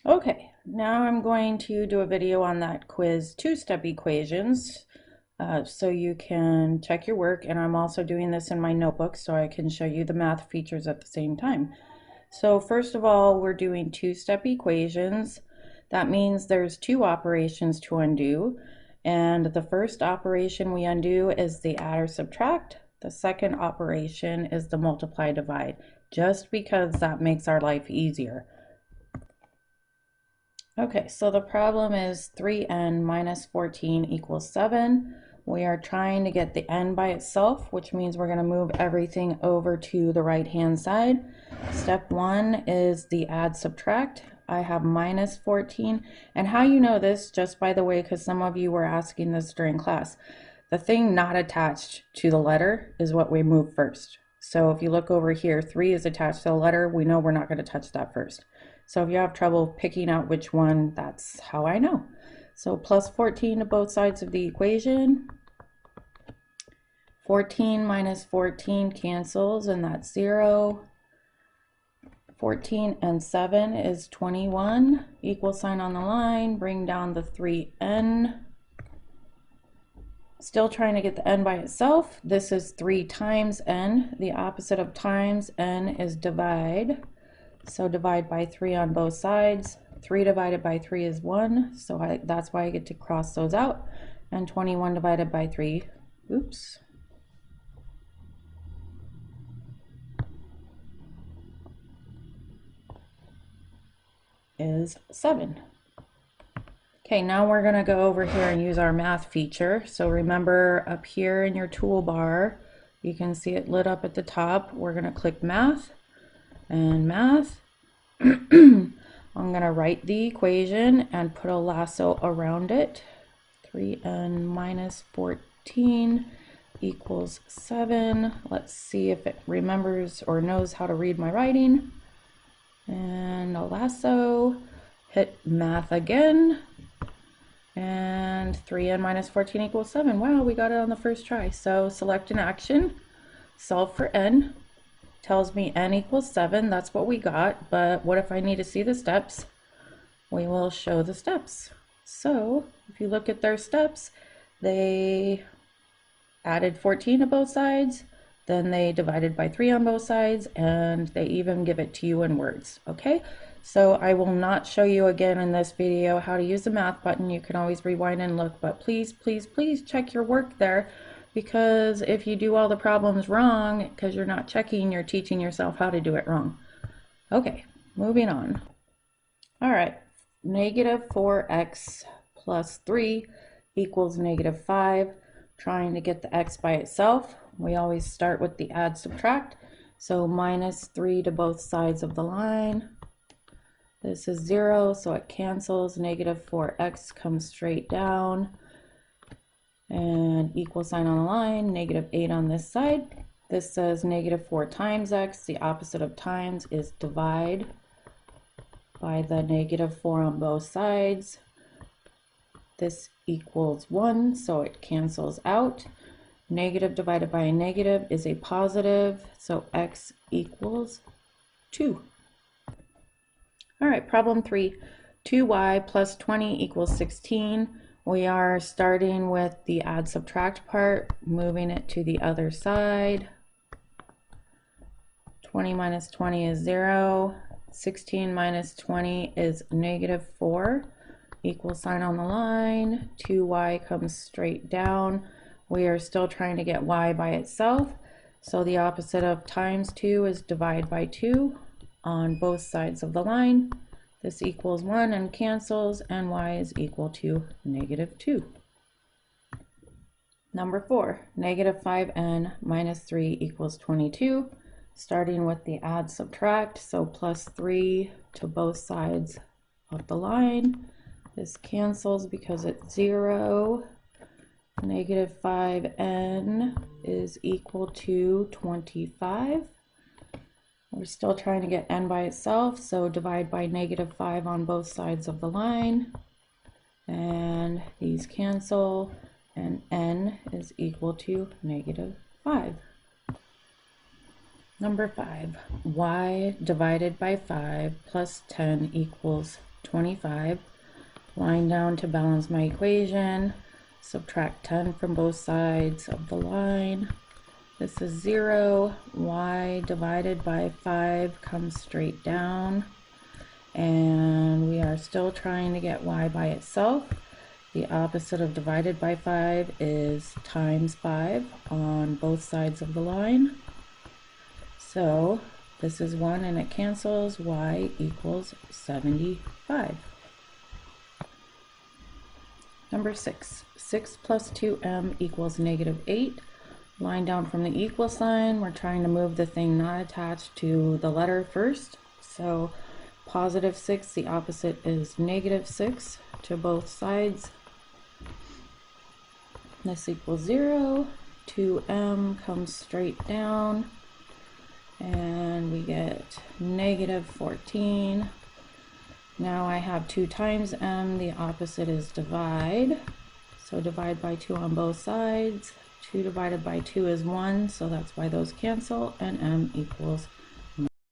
Okay, now I'm going to do a video on that quiz two-step equations so you can check your work, and I'm also doing this in my notebook so I can show you the math features at the same time. So first of all, we're doing two-step equations. That means there's two operations to undo, and the first operation we undo is the add or subtract. The second operation is the multiply divide, just because that makes our life easier. Okay, so the problem is 3n minus 14 equals 7. We are trying to get the n by itself, which means we're going to move everything over to the right-hand side. Step 1 is the add subtract. I have minus 14. And how you know this, just by the way, because some of you were asking this during class, the thing not attached to the letter is what we move first. So if you look over here, 3 is attached to the letter. We know we're not going to touch that first. So if you have trouble picking out which one, that's how I know. So plus 14 to both sides of the equation. 14 minus 14 cancels, and that's 0. 14 and 7 is 21. Equal sign on the line, bring down the 3n. Still trying to get the n by itself. This is 3 times n. The opposite of times n is divide. So divide by 3 on both sides. 3 divided by 3 is 1, so that's why I get to cross those out. And 21 divided by 3, oops, is 7. Okay, now we're going to go over here and use our math feature. So remember, up here in your toolbar, you can see it lit up at the top. We're going to click math and math. I'm going to write the equation and put a lasso around it. 3n minus 14 equals 7. Let's see if it remembers or knows how to read my writing. And a lasso. Hit math again. And 3n minus 14 equals 7. Wow, we got it on the first try. So select an action. Solve for n. Tells me n equals 7. That's what we got. But what if I need to see the steps? We will show the steps. So if you look at their steps, they added 14 to both sides, then they divided by 3 on both sides, and they even give it to you in words. Okay, so I will not show you again in this video how to use the math button. You can always rewind and look, but please, please, please check your work there, because if you do all the problems wrong because you're not checking, you're teaching yourself how to do it wrong. Okay, moving on. All right, negative 4x plus 3 equals negative 5. Trying to get the x by itself, we always start with the add subtract. So minus 3 to both sides of the line. This is 0, so it cancels. Negative 4x comes straight down. And equal sign on the line, negative 8 on this side. This says negative 4 times x. The opposite of times is divide by the negative 4 on both sides. This equals 1, so it cancels out. Negative divided by a negative is a positive, so x equals 2. All right, problem 3. 2y plus 20 equals 16. We are starting with the add subtract part, moving it to the other side. 20 minus 20 is 0. 16 minus 20 is negative 4. Equal sign on the line. 2y comes straight down. We are still trying to get y by itself. So the opposite of times 2 is divide by 2 on both sides of the line. This equals 1 and cancels, and y is equal to negative 2. Number 4, negative 5n minus 3 equals 22. Starting with the add subtract, so plus 3 to both sides of the line. This cancels because it's 0. Negative 5n is equal to 25. We're still trying to get n by itself, so divide by negative 5 on both sides of the line. And these cancel, and n is equal to negative 5. Number 5, y divided by 5 plus 10 equals 25. Line down to balance my equation. Subtract 10 from both sides of the line. This is 0. Y divided by 5 comes straight down. And we are still trying to get y by itself. The opposite of divided by 5 is times 5 on both sides of the line. So this is 1 and it cancels. Y equals 75. Number 6. 6 plus 2m equals -8. Line down from the equal sign. We're trying to move the thing not attached to the letter first. So +6, the opposite is -6 to both sides. This equals 0. 2m comes straight down. And we get -14. Now I have 2 times m, the opposite is divide. So divide by 2 on both sides. 2 divided by 2 is 1, so that's why those cancel, and m equals